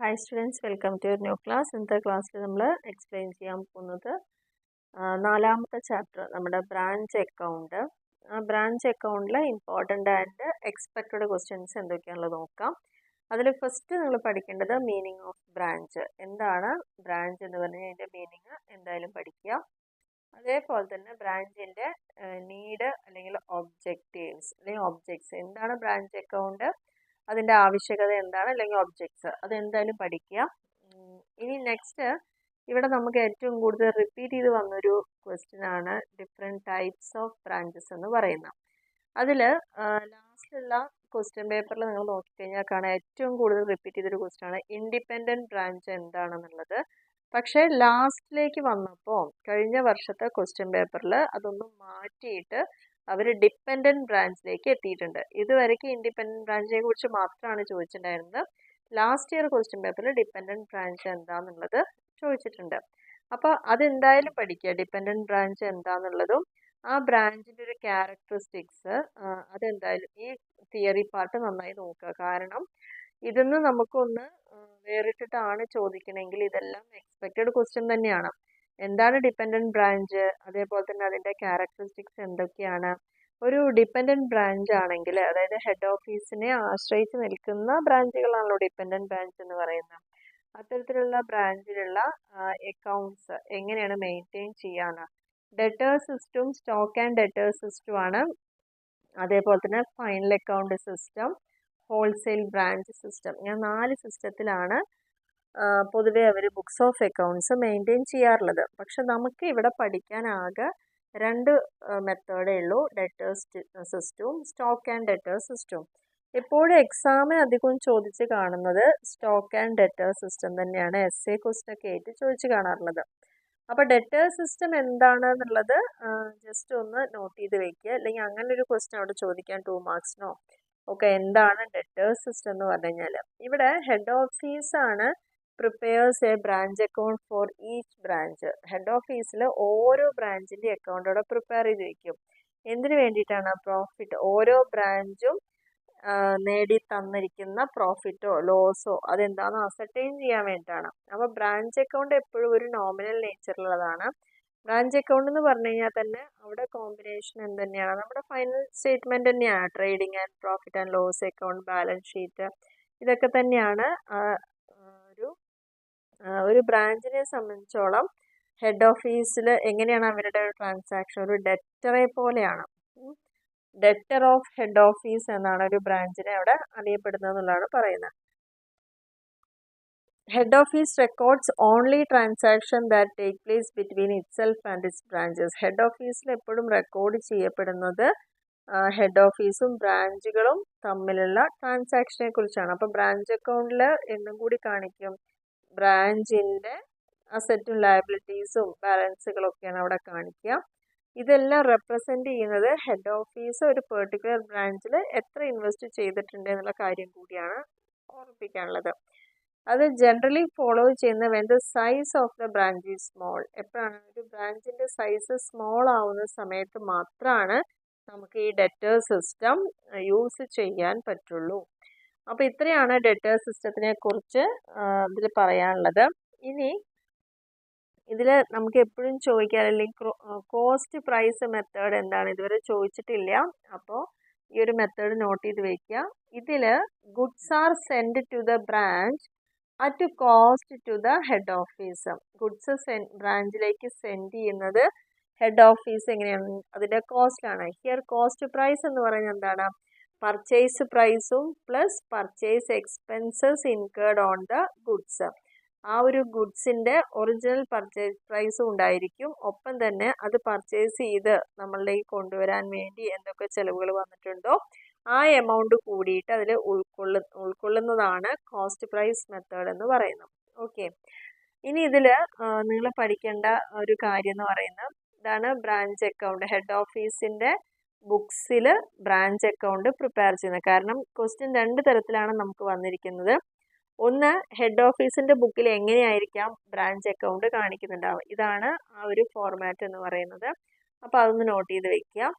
Hi students, welcome to your new class. ഇന്നത്തെ ക്ലാസ്സിൽ നമ്മൾ എക്സ്പ്ലെയിൻ ചെയ്യാൻ പോകുന്നത് നാലാമത്തെ ചാപ്റ്റർ നമ്മുടെ ബ്രാഞ്ച് അക്കൗണ്ട്. ആ ബ്രാഞ്ച് അക്കൗണ്ടിൽ ഇമ്പോർട്ടൻ്റ് ആൻഡ് എക്സ്പെക്റ്റഡ് ക്വസ്റ്റ്യൻസ് എന്തൊക്കെയാണുള്ളത് നോക്കാം. അതിൽ ഫസ്റ്റ് നിങ്ങൾ പഠിക്കേണ്ടത് മീനിങ് ഓഫ് ബ്രാഞ്ച്. എന്താണ് ബ്രാഞ്ച് എന്ന് പറഞ്ഞാൽ അതിൻ്റെ മീനിങ് എന്തായാലും പഠിക്കുക. അതേപോലെ തന്നെ ബ്രാഞ്ചിൻ്റെ നീഡ് അല്ലെങ്കിൽ ഒബ്ജക്റ്റീവ്സ് അല്ലെങ്കിൽ ഒബ്ജക്ട്സ്. എന്താണ് ബ്രാഞ്ച് അക്കൗണ്ട്, അതിൻ്റെ ആവശ്യകത എന്താണ് അല്ലെങ്കിൽ ഒബ്ജക്ട്സ്, അതെന്തായാലും പഠിക്കുക. ഇനി നെക്സ്റ്റ് ഇവിടെ നമുക്ക് ഏറ്റവും കൂടുതൽ റിപ്പീറ്റ് ചെയ്ത് വന്നൊരു ക്വസ്റ്റ്യൻ ആണ് ഡിഫറെൻറ്റ് ടൈപ്സ് ഓഫ് ബ്രാഞ്ചസ് എന്ന് പറയുന്നത്. അതിൽ ലാസ്റ്റിലുള്ള ക്വസ്റ്റ്യൻ പേപ്പറിൽ നിങ്ങൾ നോക്കിക്കഴിഞ്ഞാൽ കാണാൻ ഏറ്റവും കൂടുതൽ റിപ്പീറ്റ് ചെയ്തൊരു ക്വസ്റ്റ്യൻ ആണ് ഇൻഡിപെൻഡൻറ്റ് ബ്രാഞ്ച് എന്താണെന്നുള്ളത്. പക്ഷേ ലാസ്റ്റിലേക്ക് വന്നപ്പോൾ കഴിഞ്ഞ വർഷത്തെ ക്വസ്റ്റ്യൻ പേപ്പറിൽ അതൊന്നും മാറ്റിയിട്ട് അവർ ഡിപ്പെൻഡൻറ്റ് ബ്രാഞ്ചിലേക്ക് എത്തിയിട്ടുണ്ട്. ഇതുവരെയ്ക്ക് ഇൻഡിപെൻഡൻറ്റ് ബ്രാഞ്ചിനെ കുറിച്ച് മാത്രമാണ് ചോദിച്ചിട്ടുണ്ടായിരുന്നത്. ലാസ്റ്റ് ഇയർ ക്വസ്റ്റ്യൻ പേപ്പറിൽ ഡിപ്പെൻഡൻറ്റ് ബ്രാഞ്ച് എന്താണെന്നുള്ളത് ചോദിച്ചിട്ടുണ്ട്. അപ്പോൾ അതെന്തായാലും പഠിക്കുക, ഡിപ്പെൻഡൻറ്റ് ബ്രാഞ്ച് എന്താണെന്നുള്ളതും ആ ബ്രാഞ്ചിൻ്റെ ഒരു ക്യാരക്ടറിസ്റ്റിക്സ്. അതെന്തായാലും ഈ തിയറി പാർട്ട് നന്നായി നോക്കുക. കാരണം ഇതൊന്ന് നമുക്കൊന്ന് വേറിട്ടിട്ടാണ് ചോദിക്കണമെങ്കിൽ ഇതെല്ലാം എക്സ്പെക്റ്റഡ് ക്വസ്റ്റ്യൻ തന്നെയാണ്. എന്താണ് ഡിപ്പെൻഡൻറ്റ് ബ്രാഞ്ച്, അതേപോലെ തന്നെ അതിൻ്റെ ക്യാരക്ടറിസ്റ്റിക്സ് എന്തൊക്കെയാണ്. ഒരു ഡിപ്പെൻഡൻറ്റ് ബ്രാഞ്ച് ആണെങ്കിൽ അതായത് ഹെഡ് ഓഫീസിനെ ആശ്രയിച്ച് നിൽക്കുന്ന ബ്രാഞ്ചുകളാണല്ലോ ഡിപ്പെൻഡൻറ്റ് ബ്രാഞ്ച് എന്ന് പറയുന്നത്. അത്തരത്തിലുള്ള ബ്രാഞ്ചിലുള്ള അക്കൗണ്ട്സ് എങ്ങനെയാണ് മെയിൻറ്റെയിൻ ചെയ്യാന്ന്. Debtors system, stock and debtors system ആണ്. അതേപോലെ തന്നെ final account system, wholesale branch system. ഇങ്ങനെ 4 സിസ്റ്റത്തിലാണ് പൊതുവെ അവർ ബുക്സ് ഓഫ് അക്കൗണ്ട്സ് മെയിൻറ്റെയിൻ ചെയ്യാറുള്ളത്. പക്ഷെ നമുക്ക് ഇവിടെ പഠിക്കാനാകെ 2 മെത്തേഡേ ഉള്ളൂ, ഡെറ്റേഴ്സ് സിസ്റ്റവും സ്റ്റോക്ക് ആൻഡ് ഡെറ്റേഴ്സ് സിസ്റ്റവും. എപ്പോഴും എക്സാമിന് അധികവും ചോദിച്ച് കാണുന്നത് സ്റ്റോക്ക് ആൻഡ് ഡെറ്റേഴ്സ് സിസ്റ്റം തന്നെയാണ്. എസ് എ ക്വസ്റ്റ്യൻ ഒക്കെ ആയിട്ട് ചോദിച്ച് കാണാറുള്ളത്. അപ്പോൾ ഡെറ്റേഴ്സ് സിസ്റ്റം എന്താണെന്നുള്ളത് ജസ്റ്റ് ഒന്ന് നോട്ട് ചെയ്ത് വെക്കുക. അല്ലെങ്കിൽ അങ്ങനെ ഒരു ക്വസ്റ്റ്യൻ അവിടെ ചോദിക്കാൻ 2 മാർക്സിനോ ഒക്കെ എന്താണ് ഡെറ്റേഴ്സ് സിസ്റ്റം എന്ന് പറഞ്ഞു കഴിഞ്ഞാൽ, ഇവിടെ ഹെഡ് ഓഫീസാണ് prepares a branch account for each branch. Head ഓഫീസിൽ ഓരോ ബ്രാഞ്ചിൻ്റെ അക്കൗണ്ട് അവിടെ പ്രിപ്പയർ ചെയ്ത് വയ്ക്കും. എന്തിനു വേണ്ടിയിട്ടാണ്? പ്രോഫിറ്റ്, ഓരോ ബ്രാഞ്ചും നേടി തന്നിരിക്കുന്ന പ്രോഫിറ്റോ ലോസോ അതെന്താണെന്ന് അസർട്ടൈൻ ചെയ്യാൻ വേണ്ടിയിട്ടാണ്. അപ്പോൾ ബ്രാഞ്ച് അക്കൗണ്ട് എപ്പോഴും ഒരു നോമിനൽ നേച്ചറിലുള്ളതാണ്. ബ്രാഞ്ച് അക്കൗണ്ട് എന്ന് പറഞ്ഞു കഴിഞ്ഞാൽ തന്നെ അവിടെ കോമ്പിനേഷൻ എന്ത് തന്നെയാണ്, നമ്മുടെ ഫൈനൽ സ്റ്റേറ്റ്മെൻറ്റ് തന്നെയാണ്. Trading and profit and loss account, balance sheet, ഇതൊക്കെ തന്നെയാണ് ഒരു ബ്രാഞ്ചിനെ സംബന്ധിച്ചോളം ഹെഡ് ഓഫീസിൽ എങ്ങനെയാണ് അവരുടെ ട്രാൻസാക്ഷൻ. ഒരു ഡെറ്ററെ പോലെയാണ്. ഡെറ്റർ ഓഫ് ഹെഡ് ഓഫീസ് എന്നാണ് ഒരു ബ്രാഞ്ചിനെ അവിടെ അറിയപ്പെടുന്നത് എന്നുള്ളതാണ് പറയുന്നത്. Head office records only transaction that take place between itself and it's branches. Head ഓഫീസിൽ എപ്പോഴും റെക്കോർഡ് ചെയ്യപ്പെടുന്നത് ഹെഡ് ഓഫീസും ബ്രാഞ്ചുകളും തമ്മിലുള്ള ട്രാൻസാക്ഷനെ കുറിച്ചാണ്. അപ്പോൾ ബ്രാഞ്ച് അക്കൗണ്ടിൽ എന്നും കൂടി കാണിക്കും ബ്രാഞ്ചിൻ്റെ അസറ്റും ലയബിലിറ്റീസും ബാലൻസുകളൊക്കെയാണ് അവിടെ കാണിക്കുക. ഇതെല്ലാം റെപ്രസെൻ്റ് ചെയ്യുന്നത് ഹെഡ് ഓഫീസ് ഒരു പെർട്ടിക്കുലർ ബ്രാഞ്ചിൽ എത്ര ഇൻവെസ്റ്റ് ചെയ്തിട്ടുണ്ട് എന്നുള്ള കാര്യം കൂടിയാണ് ഓർമ്മിപ്പിക്കാനുള്ളത്. അത് ജനറലി ഫോളോ ചെയ്യുന്ന when the size of the branch is small. എപ്പോഴാണ് ഒരു ബ്രാഞ്ചിൻ്റെ സൈസ് സ്മോൾ ആവുന്ന സമയത്ത് മാത്രമാണ് നമുക്ക് ഈ ഡെറ്റർ സിസ്റ്റം യൂസ് ചെയ്യാൻ പറ്റുള്ളൂ. അപ്പോൾ ഇത്രയാണ് ഡെറ്റർ സിസ്റ്റത്തിനെ കുറിച്ച് ഇതിൽ പറയാനുള്ളത്. ഇനി ഇതിൽ നമുക്ക് എപ്പോഴും ചോദിക്കാൻ അല്ലെങ്കിൽ കോസ്റ്റ് പ്രൈസ് മെത്തേഡ് എന്താണ് ഇതുവരെ ചോദിച്ചിട്ടില്ല. അപ്പോൾ ഈ ഒരു മെത്തേഡ് നോട്ട് ചെയ്ത് വയ്ക്കുക. ഇതിൽ goods are send to the branch at cost to the head office. Goods ബ്രാഞ്ചിലേക്ക് സെൻഡ് ചെയ്യുന്നത് ഹെഡ് ഓഫീസ് എങ്ങനെയാണ്, അതിൻ്റെ കോസ്റ്റാണ്. ഹിയർ കോസ്റ്റ് പ്രൈസ് എന്ന് പറയുന്നത് എന്താണ്? പർച്ചേസ് പ്രൈസും plus purchase expenses incurred on the goods. ആ ഒരു ഗുഡ്സിൻ്റെ ഒറിജിനൽ പർച്ചേസ് പ്രൈസും ഉണ്ടായിരിക്കും. ഒപ്പം തന്നെ അത് പർച്ചേസ് ചെയ്ത് നമ്മളിലേക്ക് കൊണ്ടുവരാൻ വേണ്ടി എന്തൊക്കെ ചിലവുകൾ വന്നിട്ടുണ്ടോ ആ എമൗണ്ട് കൂടിയിട്ട് അതിൽ ഉൾക്കൊള്ളുന്നതാണ് കോസ്റ്റ് പ്രൈസ് മെത്തേഡ് എന്ന് പറയുന്നത്. ഓക്കെ, ഇനി ഇതിൽ നിങ്ങൾ പഠിക്കേണ്ട ഒരു കാര്യം എന്ന് പറയുന്നത് ഇതാണ് ബ്രാഞ്ച് അക്കൗണ്ട്. ഹെഡ് ഓഫീസിൻ്റെ ബുക്സിൽ ബ്രാഞ്ച് അക്കൗണ്ട് പ്രിപ്പയർ ചെയ്യുന്നത്. കാരണം ക്വസ്റ്റ്യൻ 2 തരത്തിലാണ് നമുക്ക് വന്നിരിക്കുന്നത്. ഒന്ന്, ഹെഡ് ഓഫീസിൻ്റെ ബുക്കിൽ എങ്ങനെയായിരിക്കാം ബ്രാഞ്ച് അക്കൗണ്ട് കാണിക്കുന്നുണ്ടാവുക. ഇതാണ് ആ ഒരു ഫോർമാറ്റ് എന്ന് പറയുന്നത്. അപ്പോൾ അതൊന്ന് നോട്ട് ചെയ്ത് വയ്ക്കുക.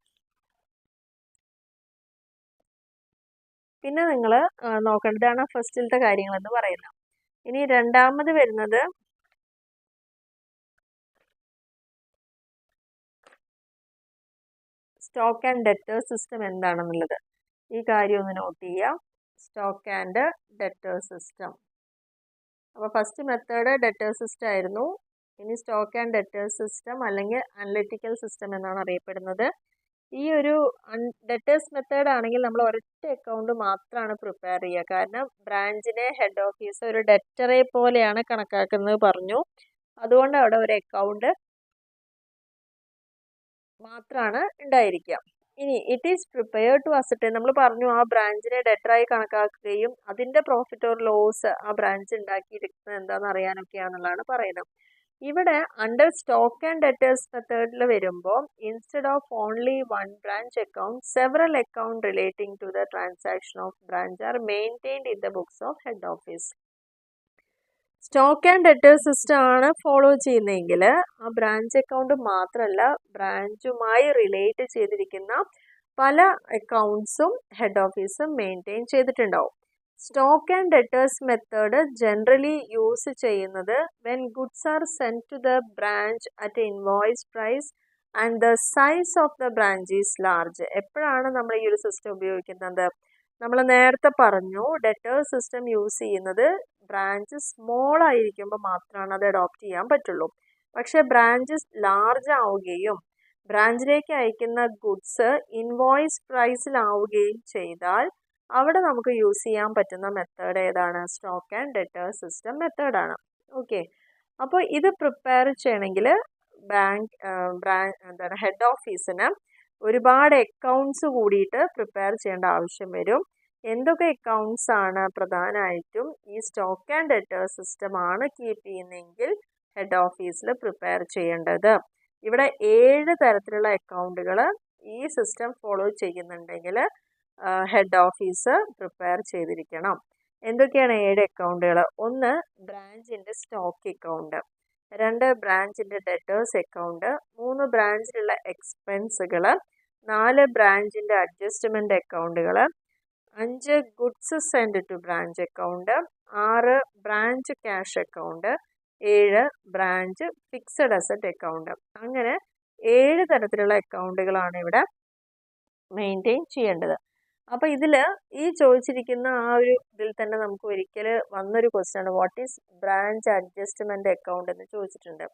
പിന്നെ നിങ്ങൾ നോക്കേണ്ടതാണ് ഫസ്റ്റിലത്തെ കാര്യങ്ങളെന്ന് പറയുന്നത്. ഇനി രണ്ടാമത് വരുന്നത് സ്റ്റോക്ക് ആൻഡ് ഡെറ്റർ സിസ്റ്റം എന്താണെന്നുള്ളത്. ഈ കാര്യം ഒന്ന് നോട്ട് ചെയ്യാം. Stock and debtor system. അപ്പോൾ ഫസ്റ്റ് മെത്തേഡ് ഡെറ്റർ സിസ്റ്റം ആയിരുന്നു. ഇനി സ്റ്റോക്ക് ആൻഡ് ഡെറ്റർ സിസ്റ്റം അല്ലെങ്കിൽ അനലിറ്റിക്കൽ സിസ്റ്റം എന്നാണ് അറിയപ്പെടുന്നത്. ഈ ഒരു ഡെറ്റേഴ്സ് മെത്തേഡ് ആണെങ്കിൽ നമ്മൾ ഒരൊറ്റ അക്കൗണ്ട് മാത്രമാണ് പ്രിപ്പയർ ചെയ്യുക. കാരണം ബ്രാഞ്ചിനെ ഹെഡ് ഓഫീസ് ഒരു ഡെറ്ററെ പോലെയാണ് കണക്കാക്കുന്നത് പറഞ്ഞു. അതുകൊണ്ട് അവിടെ ഒരു അക്കൗണ്ട് മാത്രമാണ് ഉണ്ടായിരിക്കുക. ഇനി it is prepared to asset, നമ്മൾ പറഞ്ഞു ആ ബ്രാഞ്ചിനെ ഡെറ്ററായി കണക്കാക്കുകയും അതിൻ്റെ പ്രോഫിറ്റ് ഓർ ലോസ് ആ ബ്രാഞ്ച് ഉണ്ടാക്കിയിരിക്കുന്നത് എന്താണെന്ന് അറിയാനൊക്കെയാണെന്നുള്ളതാണ് പറയുന്നത്. ഇവിടെ അണ്ടർ സ്റ്റോക്ക് ആൻഡ് ഡെറ്റേഴ്സ് മെത്തേഡിൽ വരുമ്പോൾ instead of only one branch account several account relating to the transaction of branch are maintained in the books of head office. Stock and debtors system ആണ് follow ചെയ്യുന്നതെങ്കിൽ ആ branch account മാത്രമല്ല ബ്രാഞ്ചുമായി relate ചെയ്തിരിക്കുന്ന പല അക്കൗണ്ട്സും ഹെഡ് ഓഫീസും maintain ചെയ്തിട്ടുണ്ടാവും. Stock and debtors method generally use ചെയ്യുന്നത് when goods are send to the branch at invoice price and the size of the branch is large. എപ്പോഴാണ് നമ്മൾ ഈ ഒരു സിസ്റ്റം ഉപയോഗിക്കുന്നത്? നമ്മൾ നേരത്തെ പറഞ്ഞു ഡെറ്റേഴ്സ് സിസ്റ്റം യൂസ് ചെയ്യുന്നത് ബ്രാഞ്ച് സ്മോൾ ആയിരിക്കുമ്പോൾ മാത്രമാണ് അത് അഡോപ്റ്റ് ചെയ്യാൻ പറ്റുള്ളൂ. പക്ഷെ ബ്രാഞ്ച് ലാർജ് ആവുകയും ബ്രാഞ്ചിലേക്ക് അയക്കുന്ന ഗുഡ്സ് ഇൻവോയ്സ് പ്രൈസിലാവുകയും ചെയ്താൽ അവിടെ നമുക്ക് യൂസ് ചെയ്യാൻ പറ്റുന്ന മെത്തേഡ് ഏതാണ്? സ്റ്റോക്ക് ആൻഡ് ഡെറ്റേഴ്സ് സിസ്റ്റം മെത്തേഡാണ്. ഓക്കെ, അപ്പോൾ ഇത് പ്രിപ്പയർ ചെയ്യണമെങ്കിൽ എന്താണ് ഹെഡ് ഓഫീസിന് ഒരുപാട് അക്കൗണ്ട്സ് കൂടിയിട്ട് പ്രിപ്പയർ ചെയ്യേണ്ട ആവശ്യം വരും. എന്തൊക്കെ അക്കൗണ്ട്സ് ആണ്? പ്രധാനമായിട്ടും ഈ സ്റ്റോക്ക് ആൻഡ് ഡെറ്റേഴ്സ് സിസ്റ്റം ആണ് കീപ്പ് ചെയ്യുന്നതെങ്കിൽ ഹെഡ് ഓഫീസിൽ പ്രിപ്പയർ ചെയ്യേണ്ടത്. ഇവിടെ 7 തരത്തിലുള്ള അക്കൗണ്ടുകൾ ഈ സിസ്റ്റം ഫോളോ ചെയ്യുന്നുണ്ടെങ്കിൽ ഹെഡ് ഓഫീസ് പ്രിപ്പയർ ചെയ്തിരിക്കണം. എന്തൊക്കെയാണ് 7 അക്കൗണ്ടുകൾ? 1 ബ്രാഞ്ചിൻ്റെ സ്റ്റോക്ക് അക്കൗണ്ട്, 2 ബ്രാഞ്ചിൻ്റെ ഡെറ്റേഴ്സ് അക്കൗണ്ട്, 3 ബ്രാഞ്ചിലുള്ള എക്സ്പെൻസുകൾ, 4 ബ്രാഞ്ചിൻ്റെ അഡ്ജസ്റ്റ്മെൻറ്റ് അക്കൗണ്ടുകൾ, 5 goods send to branch account, 6 branch cash account, 7 branch fixed asset account. അങ്ങനെ 7 തരത്തിലുള്ള അക്കൗണ്ടുകളാണ് ഇവിടെ മെയിൻറ്റെയിൻ ചെയ്യേണ്ടത്. അപ്പോൾ ഇതിൽ ഈ ചോദിച്ചിരിക്കുന്ന ആ ഒരു ഇതിൽ തന്നെ നമുക്ക് ഒരിക്കൽ വന്നൊരു ക്വസ്റ്റ്യൻ ആണ് what is branch adjustment account എന്ന് ചോദിച്ചിട്ടുണ്ട്.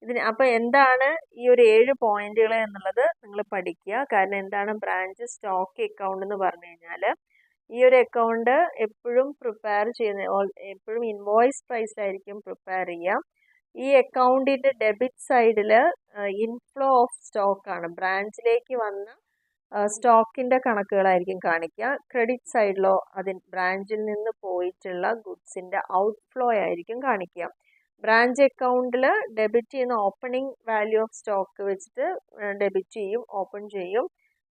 ഇതിന് അപ്പോൾ എന്താണ് ഈ ഒരു 7 പോയിന്റുകൾ എന്നുള്ളത് നിങ്ങൾ പഠിക്കുക. കാരണം എന്താണ് ബ്രാഞ്ച് സ്റ്റോക്ക് അക്കൗണ്ട് എന്ന് പറഞ്ഞു കഴിഞ്ഞാൽ ഈ ഒരു അക്കൗണ്ട് എപ്പോഴും പ്രിപ്പയർ ചെയ്യുന്ന എപ്പോഴും ഇൻവോയ്സ് പ്രൈസിലായിരിക്കും പ്രിപ്പയർ ചെയ്യുക. ഈ അക്കൗണ്ടിൻ്റെ ഡെബിറ്റ് സൈഡിൽ ഇൻഫ്ലോ ഓഫ് സ്റ്റോക്കാണ്, ബ്രാഞ്ചിലേക്ക് വന്ന സ്റ്റോക്കിൻ്റെ കണക്കുകളായിരിക്കും കാണിക്കുക. ക്രെഡിറ്റ് സൈഡിലോ ബ്രാഞ്ചിൽ നിന്ന് പോയിട്ടുള്ള ഗുഡ്സിൻ്റെ ഔട്ട്ഫ്ലോ ആയിരിക്കും കാണിക്കുക. ബ്രാഞ്ച് അക്കൗണ്ടിൽ ഡെബിറ്റ് ചെയ്യുന്ന ഓപ്പണിംഗ് വാല്യൂ ഓഫ് സ്റ്റോക്ക് വെച്ചിട്ട് ഡെബിറ്റ് ചെയ്യും, ഓപ്പൺ ചെയ്യും.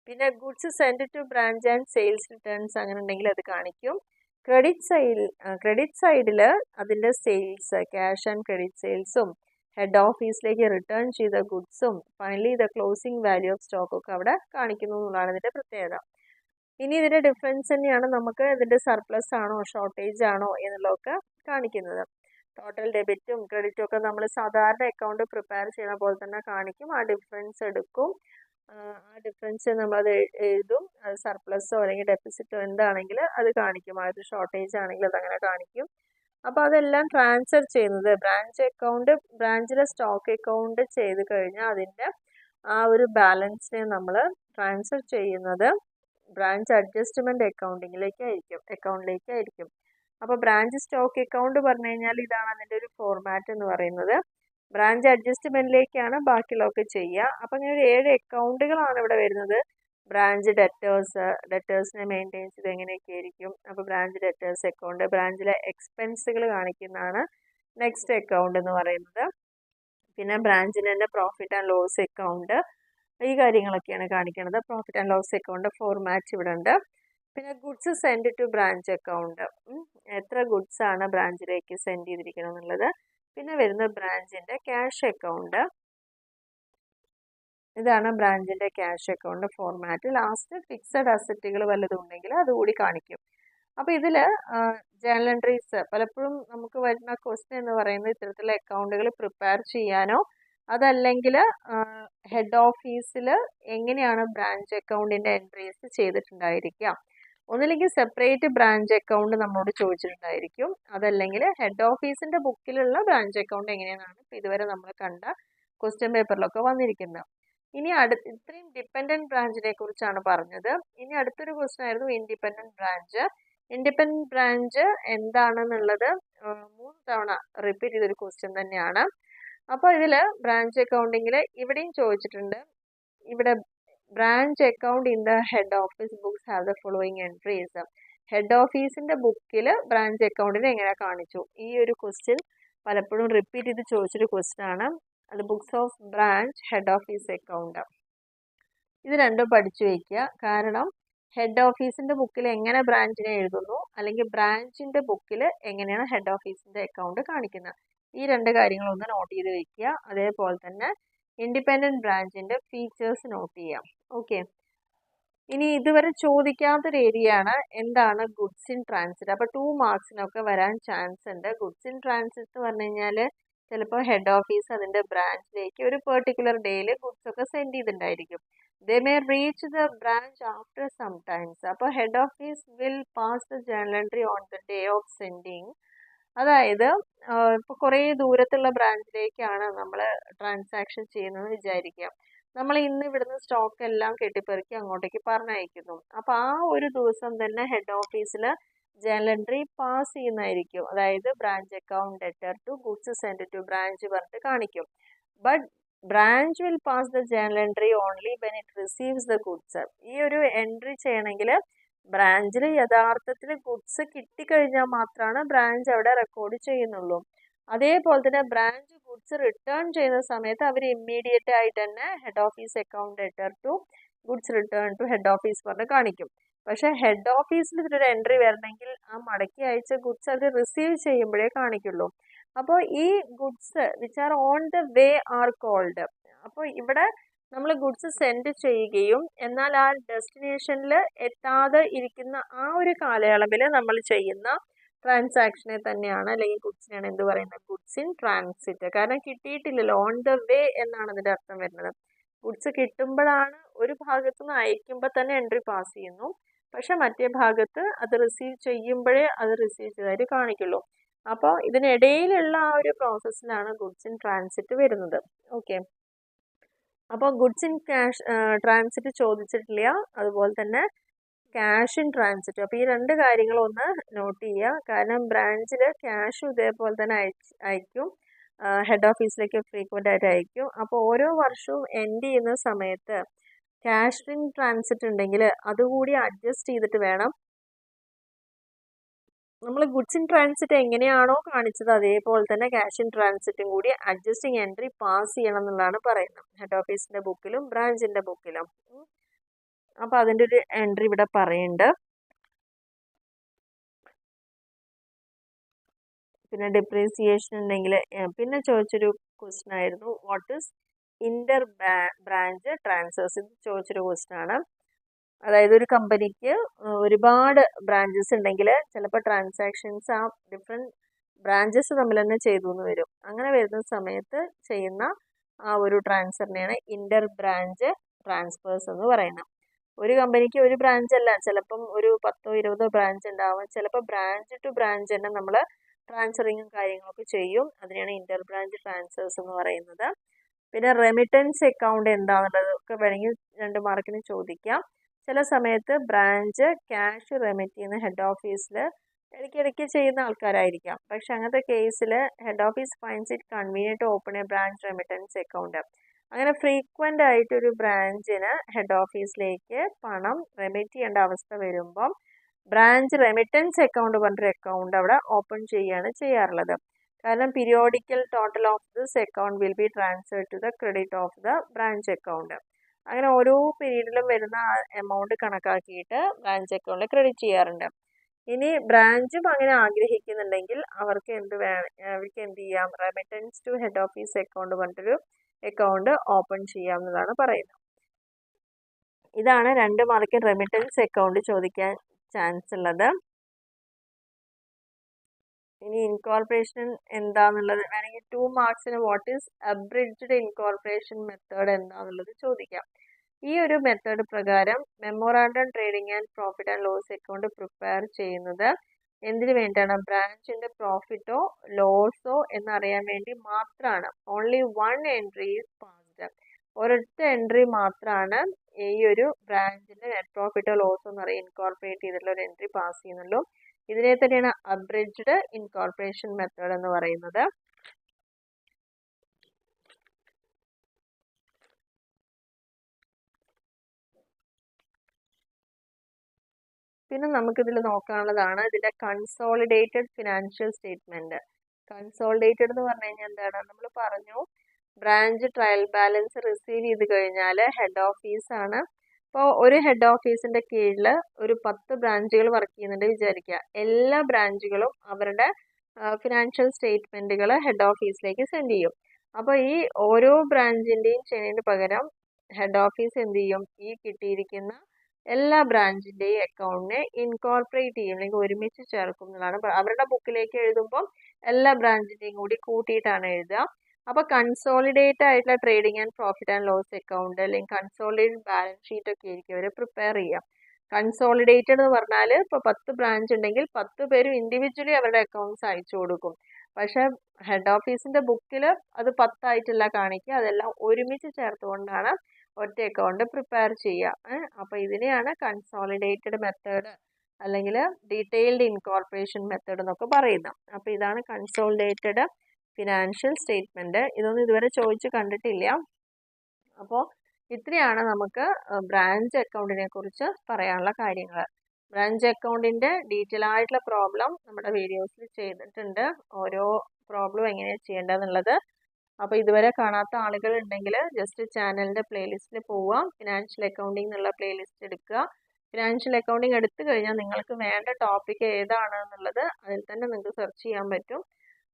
പിന്നെ goods send to branch and sales returns അങ്ങനെ ഉണ്ടെങ്കിൽ അത് കാണിക്കും. ക്രെഡിറ്റ് സൈഡിൽ അതിൻ്റെ സെയിൽസ്, ക്യാഷ് ആൻഡ് ക്രെഡിറ്റ് സെയിൽസും ഹെഡ് ഓഫീസിലേക്ക് റിട്ടേൺ ചെയ്ത ഗുഡ്സും finally the closing value of stock ഒക്കെ അവിടെ കാണിക്കുന്നു എന്നുള്ളതാണ് ഇതിൻ്റെ പ്രത്യേകത. ഇനി ഇതിൻ്റെ ഡിഫറൻസ് തന്നെയാണ് നമുക്ക് ഇതിൻ്റെ സർപ്ലസ് ആണോ ഷോർട്ടേജ് ആണോ എന്നുള്ളതൊക്കെ കാണിക്കുന്നത്. ടോട്ടൽ ഡെബിറ്റും ക്രെഡിറ്റും ഒക്കെ നമ്മൾ സാധാരണ അക്കൗണ്ട് പ്രിപ്പയർ ചെയ്യുന്ന പോലെ തന്നെ കാണിക്കും. ആ ഡിഫറൻസ് എടുക്കും, ആ ഡിഫറൻസ് നമ്മളത് എഴുതും. അത് സർപ്ലസോ അല്ലെങ്കിൽ ഡെഫിസിറ്റോ എന്താണെങ്കിൽ അത് കാണിക്കും. അത് ഷോർട്ടേജ് ആണെങ്കിൽ അതങ്ങനെ കാണിക്കും. അപ്പോൾ അതെല്ലാം ട്രാൻസ്ഫർ ചെയ്യുന്നത് ബ്രാഞ്ചിലെ സ്റ്റോക്ക് അക്കൗണ്ട് ചെയ്ത് കഴിഞ്ഞാൽ അതിൻ്റെ ആ ഒരു ബാലൻസിനെ നമ്മൾ ട്രാൻസ്ഫർ ചെയ്യുന്നത് ബ്രാഞ്ച് അഡ്ജസ്റ്റ്മെൻറ്റ് അക്കൗണ്ടിലേക്കായിരിക്കും. അപ്പോൾ ബ്രാഞ്ച് സ്റ്റോക്ക് അക്കൗണ്ട് പറഞ്ഞു കഴിഞ്ഞാൽ ഇതാണ് അതിൻ്റെ ഒരു ഫോർമാറ്റ് എന്ന് പറയുന്നത്. ബ്രാഞ്ച് അഡ്ജസ്റ്റ്മെൻറ്റിലേക്കാണ് ബാക്കിയുള്ളതൊക്കെ ചെയ്യുക. അപ്പോൾ ഇങ്ങനെ ഒരു 7 അക്കൗണ്ടുകളാണ് ഇവിടെ വരുന്നത്. ബ്രാഞ്ച് ഡെറ്റേഴ്സിനെ മെയിൻറ്റെയിൻ ചെയ്ത് എങ്ങനെയൊക്കെ ആയിരിക്കും. അപ്പോൾ ബ്രാഞ്ച് ഡെറ്റേഴ്സ് അക്കൗണ്ട്, ബ്രാഞ്ചിലെ എക്സ്പെൻസുകൾ കാണിക്കുന്നതാണ് നെക്സ്റ്റ് അക്കൗണ്ട് എന്ന് പറയുന്നത്. പിന്നെ ബ്രാഞ്ചിന് തന്നെ പ്രോഫിറ്റ് ആൻഡ് ലോസ് അക്കൗണ്ട്, ഈ കാര്യങ്ങളൊക്കെയാണ് കാണിക്കുന്നത്. Profit and loss account format ഇവിടെ ഉണ്ട്. പിന്നെ goods send to branch account, എത്ര ഗുഡ്സ് ആണ് ബ്രാഞ്ചിലേക്ക് സെൻഡ് ചെയ്തിരിക്കണം എന്നുള്ളത്. പിന്നെ വരുന്ന ബ്രാഞ്ചിൻ്റെ ക്യാഷ് അക്കൗണ്ട്, ഇതാണ് ബ്രാഞ്ചിൻ്റെ cash account format. Last fixed അസറ്റുകൾ വല്ലതും ഉണ്ടെങ്കിൽ അതുകൂടി കാണിക്കും. അപ്പോൾ ഇതിൽ ജേണൽ എൻട്രീസ് പലപ്പോഴും നമുക്ക് വരുന്ന ക്വസ്റ്റ്യൻ എന്ന് പറയുന്നത് ഇത്തരത്തിലുള്ള അക്കൗണ്ടുകൾ പ്രിപ്പയർ ചെയ്യാനോ അതല്ലെങ്കിൽ ഹെഡ് ഓഫീസിൽ എങ്ങനെയാണ് ബ്രാഞ്ച് അക്കൗണ്ടിൻ്റെ എൻട്രീസ് ചെയ്തിട്ടുണ്ടായിരിക്കുക. ഒന്നില്ലെങ്കിൽ സെപ്പറേറ്റ് ബ്രാഞ്ച് അക്കൗണ്ട് നമ്മളോട് ചോദിച്ചിട്ടുണ്ടായിരിക്കും, അതല്ലെങ്കിൽ ഹെഡ് ഓഫീസിൻ്റെ ബുക്കിലുള്ള ബ്രാഞ്ച് അക്കൗണ്ട് എങ്ങനെയാണെന്നാണ് ഇപ്പോൾ ഇതുവരെ നമ്മൾ കണ്ട ക്വസ്റ്റ്യൻ പേപ്പറിലൊക്കെ വന്നിരിക്കുന്നത്. ഇനി ഇത്രയും ഡിപ്പെൻഡൻറ്റ് ബ്രാഞ്ചിനെ കുറിച്ചാണ് പറഞ്ഞത്. ഇനി അടുത്തൊരു ക്വസ്റ്റ്യൻ ആയിരുന്നു ഇൻഡിപെൻഡൻറ്റ് ബ്രാഞ്ച്. ഇൻഡിപെൻഡൻറ്റ് ബ്രാഞ്ച് എന്താണെന്നുള്ളത് 3 തവണ റിപ്പീറ്റ് ചെയ്തൊരു ക്വസ്റ്റ്യൻ തന്നെയാണ്. അപ്പോൾ ഇതിൽ ബ്രാഞ്ച് അക്കൗണ്ടിങ്ങിൽ ഇവിടെയും ചോദിച്ചിട്ടുണ്ട്. ഇവിടെ branch account in the head office books have the following entries. Head ഓഫീസിൻ്റെ ബുക്കിൽ ബ്രാഞ്ച് അക്കൗണ്ടിനെ എങ്ങനെ കാണിച്ചു? ഈ ഒരു ക്വസ്റ്റ്യൻ പലപ്പോഴും റിപ്പീറ്റ് ചെയ്ത് ചോദിച്ചൊരു ക്വസ്റ്റ്യൻ ആണ്. അത് books of branch head office account. ഇത് രണ്ടും പഠിച്ചു വയ്ക്കുക. കാരണം ഹെഡ് ഓഫീസിൻ്റെ ബുക്കിൽ എങ്ങനെ ബ്രാഞ്ചിനെ എഴുതുന്നു, അല്ലെങ്കിൽ ബ്രാഞ്ചിൻ്റെ ബുക്കിൽ എങ്ങനെയാണ് ഹെഡ് ഓഫീസിൻ്റെ അക്കൗണ്ട് കാണിക്കുന്നത്, ഈ 2 കാര്യങ്ങളൊന്ന് നോട്ട് ചെയ്ത് വയ്ക്കുക. അതേപോലെ തന്നെ ഇൻഡിപെൻഡൻറ്റ് ബ്രാഞ്ചിൻ്റെ ഫീച്ചേഴ്സ് നോട്ട് ചെയ്യാം. ഓക്കെ, ഇനി ഇതുവരെ ചോദിക്കാത്തൊരു ഏരിയയാണ് എന്താണ് ഗുഡ്സ് ഇൻ ട്രാൻസിറ്റ്. അപ്പോൾ 2 മാർക്സിനൊക്കെ വരാൻ ചാൻസ് ഉണ്ട്. ഗുഡ്സ് ഇൻ ട്രാൻസിറ്റ് എന്ന് പറഞ്ഞു കഴിഞ്ഞാൽ ചിലപ്പോൾ ഹെഡ് ഓഫീസ് അതിൻ്റെ ബ്രാഞ്ചിലേക്ക് ഒരു പെർട്ടിക്കുലർ ഡേയിൽ ഗുഡ്സ് ഒക്കെ സെൻഡ് ചെയ്തിട്ടുണ്ടായിരിക്കും. They may reach the branch after some times. അപ്പോൾ head office will pass the journal entry on the day of sending. അതായത് ഇപ്പോൾ കുറേ ദൂരത്തുള്ള ബ്രാഞ്ചിലേക്കാണ് നമ്മൾ ട്രാൻസാക്ഷൻ ചെയ്യുന്നതെന്ന് വിചാരിക്കുക. നമ്മൾ ഇന്ന് ഇവിടുന്ന് സ്റ്റോക്ക് എല്ലാം കെട്ടിപ്പെറുക്കി അങ്ങോട്ടേക്ക് പറഞ്ഞയക്കുന്നു. അപ്പോൾ ആ ഒരു ദിവസം തന്നെ ഹെഡ് ഓഫീസിൽ ജേണൽ എൻട്രി പാസ് ചെയ്യുന്നതായിരിക്കും. അതായത് branch account letter to goods send to branch പറഞ്ഞിട്ട് കാണിക്കും. But branch will pass the journal entry only when it receives the goods. ഈ ഒരു എൻട്രി ചെയ്യണമെങ്കിൽ ബ്രാഞ്ചിൽ യഥാർത്ഥത്തിൽ ഗുഡ്സ് കിട്ടിക്കഴിഞ്ഞാൽ മാത്രമാണ് ബ്രാഞ്ച് അവിടെ റെക്കോർഡ് ചെയ്യുന്നുള്ളൂ. അതേപോലെ തന്നെ ബ്രാഞ്ച് ഗുഡ്സ് റിട്ടേൺ ചെയ്യുന്ന സമയത്ത് അവർ ഇമ്മീഡിയറ്റ് ആയിട്ട് തന്നെ head office account letter to goods return to head office പറഞ്ഞ് കാണിക്കും. പക്ഷേ ഹെഡ് ഓഫീസിൽ ഇതിലൊരു എൻട്രി വരണമെങ്കിൽ ആ മടക്കി അയച്ച ഗുഡ്സ് അവർ റിസീവ് ചെയ്യുമ്പോഴേ കാണിക്കുള്ളൂ. അപ്പോൾ ഈ goods which are on the way are called. അപ്പോൾ ഇവിടെ നമ്മൾ ഗുഡ്സ് സെൻഡ് ചെയ്യുകയും എന്നാൽ ആ ഡെസ്റ്റിനേഷനിൽ എത്താതെ ഇരിക്കുന്ന ആ ഒരു കാലയളവിൽ നമ്മൾ ചെയ്യുന്ന ട്രാൻസാക്ഷനെ തന്നെയാണ്, അല്ലെങ്കിൽ ഗുഡ്സിനെയാണ് എന്ത് പറയുന്നത്, ഗുഡ്സ് ഇൻ ട്രാൻസിറ്റ്. കാരണം കിട്ടിയിട്ടില്ലല്ലോ, ഓൺ ദ വേ എന്നാണ് അതിൻ്റെ അർത്ഥം വരുന്നത്. ഗുഡ്സ് കിട്ടുമ്പോഴാണ് ഒരു ഭാഗത്തു നിന്ന് അയക്കുമ്പോൾ തന്നെ എൻട്രി പാസ് ചെയ്യുന്നു, പക്ഷെ മറ്റേ ഭാഗത്ത് അത് റിസീവ് ചെയ്യുമ്പോഴേ അത് റിസീവ് ചെയ്തതായിട്ട് കാണിക്കുള്ളൂ. അപ്പോൾ ഇതിനിടയിലുള്ള ആ ഒരു പ്രോസസ്സിലാണ് ഗുഡ്സ് ഇൻ ട്രാൻസിറ്റ് വരുന്നത്. ഓക്കെ, അപ്പോൾ ഗുഡ്സ് ഇൻ ട്രാൻസിറ്റ് ചോദിച്ചിട്ടില്ല, അതുപോലെ തന്നെ ക്യാഷ് ഇൻ ട്രാൻസിറ്റ്. അപ്പോൾ ഈ 2 കാര്യങ്ങളൊന്ന് നോട്ട് ചെയ്യുക. കാരണം ബ്രാഞ്ചിൽ ക്യാഷും ഇതേപോലെ തന്നെ അയക്കും, ഹെഡ് ഓഫീസിലേക്ക് ഫ്രീക്വൻ്റ് ആയിട്ട് അയക്കും. അപ്പോൾ ഓരോ വർഷവും എൻഡ് ചെയ്യുന്ന സമയത്ത് ക്യാഷ് ഇൻ ട്രാൻസിറ്റ് ഉണ്ടെങ്കിൽ അതുകൂടി അഡ്ജസ്റ്റ് ചെയ്തിട്ട് വേണം നമ്മൾ ഗുഡ്സ് ഇൻ ട്രാൻസിറ്റ് എങ്ങനെയാണോ കാണിച്ചത് അതേപോലെ തന്നെ ക്യാഷ് ഇൻ ട്രാൻസിറ്റും കൂടി അഡ്ജസ്റ്റിംഗ് എൻട്രി പാസ് ചെയ്യണം എന്നുള്ളതാണ് പറയുന്നത്, ഹെഡ് ഓഫീസിൻ്റെ ബുക്കിലും ബ്രാഞ്ചിൻ്റെ ബുക്കിലും. അപ്പോൾ അതിൻ്റെ ഒരു എൻട്രി ഇവിടെ പറയുന്നുണ്ട്. പിന്നെ ഡിപ്രീസിയേഷൻ ഉണ്ടെങ്കിൽ, പിന്നെ ചോദിച്ചൊരു ക്വസ്റ്റ്യൻ ആയിരുന്നു what is inter branch transfers. ഇത് ചോദിച്ചൊരു ക്വസ്റ്റ്യൻ ആണ്. അതായത് ഒരു കമ്പനിക്ക് ഒരുപാട് ബ്രാഞ്ചസ് ഉണ്ടെങ്കിൽ ചിലപ്പോൾ ട്രാൻസാക്ഷൻസ് ആ ഡിഫറെൻറ്റ് ബ്രാഞ്ചസ് തമ്മിൽ തന്നെ ചെയ്തു എന്ന് വരും. അങ്ങനെ വരുന്ന സമയത്ത് ചെയ്യുന്ന ആ ഒരു ട്രാൻസ്ഫറിനെയാണ് ഇന്റർ ബ്രാഞ്ച് ട്രാൻസ്ഫേഴ്സ് എന്ന് പറയുന്നത്. ഒരു കമ്പനിക്ക് ഒരു ബ്രാഞ്ച് അല്ല, ചിലപ്പം ഒരു 10-20 ബ്രാഞ്ച് ഉണ്ടാവും. ചിലപ്പോൾ ബ്രാഞ്ച് ടു ബ്രാഞ്ച് തന്നെ നമ്മൾ ട്രാൻസ്ഫറിങ്ങും കാര്യങ്ങളൊക്കെ ചെയ്യും. അതിനെയാണ് ഇന്റർ ബ്രാഞ്ച് ട്രാൻസ്ഫേഴ്സ് എന്ന് പറയുന്നത്. പിന്നെ റെമിറ്റൻസ് അക്കൗണ്ട് എന്താണെന്നുള്ളതൊക്കെ വേണമെങ്കിൽ 2 മാർക്കിന് ചോദിക്കാം. ചില സമയത്ത് ബ്രാഞ്ച് ക്യാഷ് റെമിറ്റ് ചെയ്യുന്ന ഹെഡ് ഓഫീസിൽ ഇടയ്ക്കിടയ്ക്ക് ചെയ്യുന്ന ആൾക്കാരായിരിക്കാം. പക്ഷെ അങ്ങനത്തെ കേസിൽ head office finds it convenient open A branch remittance account. അങ്ങനെ ഫ്രീക്വൻ്റ് ആയിട്ട് ഒരു ബ്രാഞ്ചിന് ഹെഡ് ഓഫീസിലേക്ക് പണം റെമിറ്റ് ചെയ്യേണ്ട അവസ്ഥ വരുമ്പം ബ്രാഞ്ച് റെമിറ്റൻസ് അക്കൗണ്ട് പറഞ്ഞൊരു അക്കൗണ്ട് അവിടെ ഓപ്പൺ ചെയ്യുകയാണ് ചെയ്യാറുള്ളത്. കാരണം periodical total of this account will be transferred to the credit of the branch account. അങ്ങനെ ഓരോ പീരീഡിലും വരുന്ന എമൗണ്ട് കണക്കാക്കിയിട്ട് ബ്രാഞ്ച് അക്കൗണ്ടിൽ ക്രെഡിറ്റ് ചെയ്യാറുണ്ട്. ഇനി ബ്രാഞ്ചും അങ്ങനെ ആഗ്രഹിക്കുന്നുണ്ടെങ്കിൽ അവർക്ക് അവർക്ക് എന്ത് ചെയ്യാം, remittance to head office account പറഞ്ഞിട്ടൊരു അക്കൗണ്ട് ഓപ്പൺ ചെയ്യാവുന്നതാണ് പറയുന്നത്. ഇതാണ് 2 മാർക്കിന് റെമിറ്റൻസ് അക്കൗണ്ട് ചോദിക്കാൻ ചാൻസ് ഉള്ളത്. ഇനി ഇൻകോർപ്പറേഷൻ എന്താന്നുള്ളത് വേണമെങ്കിൽ 2 മാർക്സിന് what is abridged incorporation method എന്താന്നുള്ളത് ചോദിക്കാം. ഈ ഒരു മെത്തേഡ് പ്രകാരം memorandum trading and profit and loss account prepare ചെയ്യുന്നത് എന്തിനു വേണ്ടിയാണ്? ബ്രാഞ്ചിന്റെ പ്രോഫിറ്റോ ലോസോ എന്നറിയാൻ വേണ്ടി മാത്രമാണ്. Only 1 entry is passed. ഒരൊറ്റ എൻട്രി മാത്രമാണ് ഈ ഒരു ബ്രാഞ്ചിന്റെ നെറ്റ് പ്രോഫിറ്റോ ലോസോ എന്ന് പറയുക ഇൻകോർപ്പറേറ്റ് ചെയ്തിട്ടുള്ള ഒരു എൻട്രി പാസ് ചെയ്യുന്നുള്ളൂ. ഇതിനെ തന്നെയാണ് അബ്രിഡ്ജ്ഡ് ഇൻകോർപ്പറേഷൻ മെത്തേഡ് എന്ന് പറയുന്നത്. പിന്നെ നമുക്കിതിൽ നോക്കാനുള്ളതാണ് ഇതിന്റെ കൺസോളിഡേറ്റഡ് ഫിനാൻഷ്യൽ സ്റ്റേറ്റ്മെന്റ്. കൺസോളിഡേറ്റഡ് എന്ന് പറഞ്ഞു കഴിഞ്ഞാൽ എന്താണ്? നമ്മൾ പറഞ്ഞു ബ്രാഞ്ച് ട്രയൽ ബാലൻസ് റിസീവ് ചെയ്ത് കഴിഞ്ഞാൽ ഹെഡ് ഓഫീസ് ആണ്. ഇപ്പോൾ ഒരു ഹെഡ് ഓഫീസിന്റെ കീഴിൽ ഒരു 10 ബ്രാഞ്ചുകൾ വർക്ക് ചെയ്യുന്നുണ്ട് വിചാരിക്കുക. എല്ലാ ബ്രാഞ്ചുകളും അവരുടെ ഫിനാൻഷ്യൽ സ്റ്റേറ്റ്മെന്റുകൾ ഹെഡ് ഓഫീസിലേക്ക് സെൻഡ് ചെയ്യും. അപ്പോൾ ഈ ഓരോ ബ്രാഞ്ചിന്റെയും ചെയ്യുന്നതിന് പകരം ഹെഡ് ഓഫീസ് എന്ത് ചെയ്യും? ഈ കിട്ടിയിരിക്കുന്ന എല്ലാ ബ്രാഞ്ചിന്റെയും അക്കൗണ്ടിനെ ഇൻകോർപ്പറേറ്റ് ചെയ്യും, അല്ലെങ്കിൽ ഒരുമിച്ച് ചേർക്കും എന്നുള്ളതാണ്. അവരുടെ ബുക്കിലേക്ക് എഴുതുമ്പോൾ എല്ലാ ബ്രാഞ്ചിന്റെയും കൂടി കൂട്ടിയിട്ടാണ് എഴുതുക. അപ്പൊ കൺസോളിഡേറ്റ് ആയിട്ടുള്ള trading and profit and loss account അല്ലെങ്കിൽ കൺസോളിഡേറ്റ് ബാലൻസ് ഷീറ്റ് ഒക്കെ ആയിരിക്കും അവർ പ്രിപ്പയർ ചെയ്യാം. കൺസോളിഡേറ്റഡ് എന്ന് പറഞ്ഞാൽ ഇപ്പോൾ 10 ബ്രാഞ്ച് ഉണ്ടെങ്കിൽ 10 പേരും ഇൻഡിവിജ്വലി അവരുടെ അക്കൗണ്ട്സ് അയച്ചു കൊടുക്കും. പക്ഷെ ഹെഡ് ഓഫീസിന്റെ ബുക്കിൽ അത് 10 ആയിട്ടല്ല കാണിക്കുക, അതെല്ലാം ഒരുമിച്ച് ചേർത്തുകൊണ്ടാണ് ഒറ്റ അക്കൗണ്ട് പ്രിപ്പയർ ചെയ്യുക. അപ്പോൾ ഇതിനെയാണ് കൺസോളിഡേറ്റഡ് മെത്തേഡ് അല്ലെങ്കിൽ ഡീറ്റെയിൽഡ് ഇൻകോർപ്പറേഷൻ മെത്തേഡ് എന്നൊക്കെ പറയുന്നത്. അപ്പോൾ ഇതാണ് കൺസോളിഡേറ്റഡ് ഫിനാൻഷ്യൽ സ്റ്റേറ്റ്മെന്റ്. ഇതൊന്നും ഇതുവരെ ചോദിച്ചു കണ്ടിട്ടില്ല. അപ്പോൾ ഇത്രയാണ് നമുക്ക് ബ്രാഞ്ച് അക്കൗണ്ടിനെ കുറിച്ച് പറയാനുള്ള കാര്യങ്ങൾ. ബ്രാഞ്ച് അക്കൗണ്ടിന്റെ ഡീറ്റെയിൽ ആയിട്ടുള്ള പ്രോബ്ലം നമ്മുടെ വീഡിയോസിൽ ചെയ്തിട്ടുണ്ട്, ഓരോ പ്രോബ്ലം എങ്ങനെയാണ് ചെയ്യേണ്ടതെന്നുള്ളത്. അപ്പോൾ ഇതുവരെ കാണാത്ത ആളുകൾ ഉണ്ടെങ്കിൽ ജസ്റ്റ് ചാനലിന്റെ പ്ലേലിസ്റ്റിൽ പോവുക, ഫിനാൻഷ്യൽ അക്കൗണ്ടിംഗ് എന്നുള്ള പ്ലേലിസ്റ്റ് എടുക്കുക. ഫിനാൻഷ്യൽ അക്കൗണ്ടിംഗ് എടുത്തു കഴിഞ്ഞാൽ നിങ്ങൾക്ക് വേണ്ട ടോപ്പിക് ഏതാണ് എന്നുള്ളത് അതിൽ തന്നെ നിങ്ങൾക്ക് സെർച്ച് ചെയ്യാൻ പറ്റും.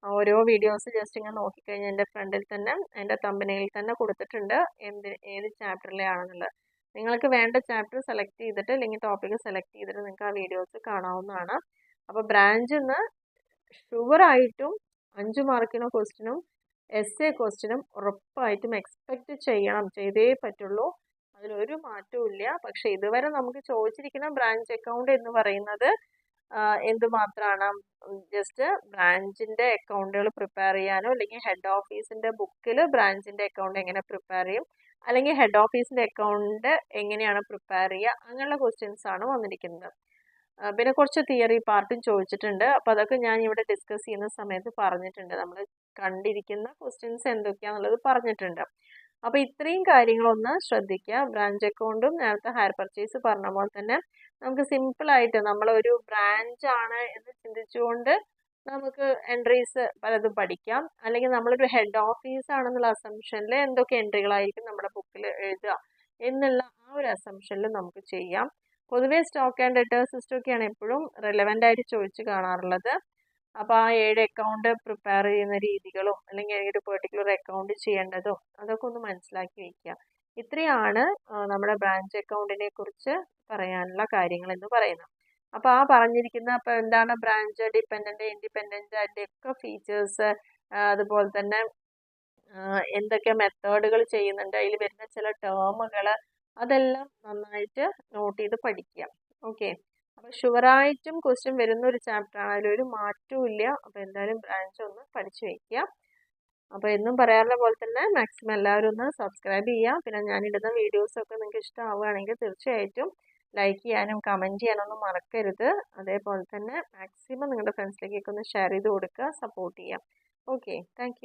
ഓരോ വീഡിയോസ് ജസ്റ്റ് ഇങ്ങനെ നോക്കിക്കഴിഞ്ഞാൽ എൻ്റെ ഫ്രണ്ടിൽ തന്നെ എൻ്റെ തമ്പനയിൽ തന്നെ കൊടുത്തിട്ടുണ്ട് ഏത് ചാപ്റ്ററിലാണെന്നുള്ളത്. നിങ്ങൾക്ക് വേണ്ട ചാപ്റ്റർ സെലക്ട് ചെയ്തിട്ട് അല്ലെങ്കിൽ ടോപ്പിക് സെലക്ട് ചെയ്തിട്ട് നിങ്ങൾക്ക് ആ വീഡിയോസ് കാണാവുന്നതാണ്. അപ്പോൾ ബ്രാഞ്ചിൽ നിന്ന് ഷുവറായിട്ടും 5 മാർക്കിനോ ക്വസ്റ്റിനും എസ്എ ക്വസ്റ്റിനും ഉറപ്പായിട്ടും എക്സ്പെക്റ്റ് ചെയ്യണം, ചെയ്തേ പറ്റുള്ളൂ, അതിലൊരു മാറ്റവും ഇല്ല. പക്ഷെ ഇതുവരെ നമുക്ക് ചോദിച്ചിരിക്കുന്ന ബ്രാഞ്ച് അക്കൗണ്ട് എന്ന് പറയുന്നത് എന്തുമാത്രമാണ്? ജസ്റ്റ് ബ്രാഞ്ചിന്റെ അക്കൗണ്ടുകൾ പ്രിപ്പയർ ചെയ്യാനോ അല്ലെങ്കിൽ ഹെഡ് ഓഫീസിന്റെ ബുക്കിൽ ബ്രാഞ്ചിന്റെ അക്കൗണ്ട് എങ്ങനെ പ്രിപ്പയർ ചെയ്യും അല്ലെങ്കിൽ ഹെഡ് ഓഫീസിന്റെ അക്കൗണ്ട് എങ്ങനെയാണ് പ്രിപ്പയർ ചെയ്യുക, അങ്ങനെയുള്ള ക്വസ്റ്റ്യൻസ് ആണ് വന്നിരിക്കുന്നത്. പിന്നെ കുറച്ച് തിയറി പാർട്ടും ചോദിച്ചിട്ടുണ്ട്. അപ്പോൾ അതൊക്കെ ഞാൻ ഇവിടെ ഡിസ്കസ് ചെയ്യുന്ന സമയത്ത് പറഞ്ഞിട്ടുണ്ട്, നമ്മൾ കണ്ടിരിക്കുന്ന ക്വസ്റ്റ്യൻസ് എന്തൊക്കെയാണെന്നുള്ളത് പറഞ്ഞിട്ടുണ്ട്. അപ്പോൾ ഇത്രയും കാര്യങ്ങളൊന്ന് ശ്രദ്ധിക്കുക. ബ്രാഞ്ച് അക്കൗണ്ടും നേരത്തെ ഹയർ പർച്ചേസ് പറഞ്ഞ പോലെ തന്നെ നമുക്ക് സിമ്പിളായിട്ട് നമ്മളൊരു ബ്രാഞ്ച് ആണ് എന്ന് ചിന്തിച്ചുകൊണ്ട് നമുക്ക് എൻട്രീസ് പലതും പഠിക്കാം. അല്ലെങ്കിൽ നമ്മളൊരു ഹെഡ് ഓഫീസ് ആണെന്നുള്ള അസംഷനിൽ എന്തൊക്കെ എൻട്രികളായിരിക്കും നമ്മുടെ ബുക്കിൽ എഴുതുക എന്നുള്ള ആ ഒരു അസംഷനിൽ നമുക്ക് ചെയ്യാം. പൊതുവേ സ്റ്റോക്ക് ആൻഡ് റിട്ടേൺ സിസ്റ്റം ഒക്കെയാണ് എപ്പോഴും റെലവൻ്റ് ആയിട്ട് ചോദിച്ച് കാണാറുള്ളത്. അപ്പോൾ ആ 7 അക്കൗണ്ട് പ്രിപ്പയർ ചെയ്യുന്ന രീതികളും അല്ലെങ്കിൽ ഒരു പെർട്ടിക്കുലർ അക്കൗണ്ട് ചെയ്യേണ്ടതും അതൊക്കെ ഒന്ന് മനസ്സിലാക്കി വയ്ക്കുക. ഇത്രയാണ് നമ്മുടെ ബ്രാഞ്ച് അക്കൗണ്ടിനെ കുറിച്ച് പറയാനുള്ള കാര്യങ്ങൾ എന്ന് പറയുന്നത്. അപ്പോൾ ആ പറഞ്ഞിരിക്കുന്ന അപ്പോൾ എന്താണ് ബ്രാഞ്ച്, ഡിപ്പെൻഡൻ്റ്, ഇൻഡിപെൻഡൻ്റ്, അതിൻ്റെ ഒക്കെ ഫീച്ചേഴ്സ്, അതുപോലെ തന്നെ എന്തൊക്കെ മെത്തേഡുകൾ ചെയ്യുന്നുണ്ട്, അതിൽ വരുന്ന ചില ടേമുകൾ, അതെല്ലാം നന്നായിട്ട് നോട്ട് ചെയ്ത് പഠിക്കുക. ഓക്കെ, അപ്പോൾ ഷുവറായിട്ടും ക്വസ്റ്റ്യൻ വരുന്ന ഒരു ചാപ്റ്ററാണ്, അതിലൊരു മാറ്റവും ഇല്ല. അപ്പോൾ എന്തായാലും ബ്രാഞ്ച് ഒന്ന് പഠിച്ചു വയ്ക്കുക. അപ്പോൾ എന്നും പറയാറുള്ള പോലെ തന്നെ മാക്സിമം എല്ലാവരും ഒന്ന് സബ്സ്ക്രൈബ് ചെയ്യുക. പിന്നെ ഞാനിടുന്ന വീഡിയോസൊക്കെ നിങ്ങൾക്ക് ഇഷ്ടമാവുകയാണെങ്കിൽ തീർച്ചയായിട്ടും ലൈക്ക് ചെയ്യാനും കമൻറ്റ് ചെയ്യാനൊന്നും മറക്കരുത്. അതേപോലെ തന്നെ മാക്സിമം നിങ്ങളുടെ ഫ്രണ്ട്സിലേക്കൊക്കെ ഒന്ന് ഷെയർ ചെയ്ത് കൊടുക്കുക, സപ്പോർട്ട് ചെയ്യുക. Okay, thank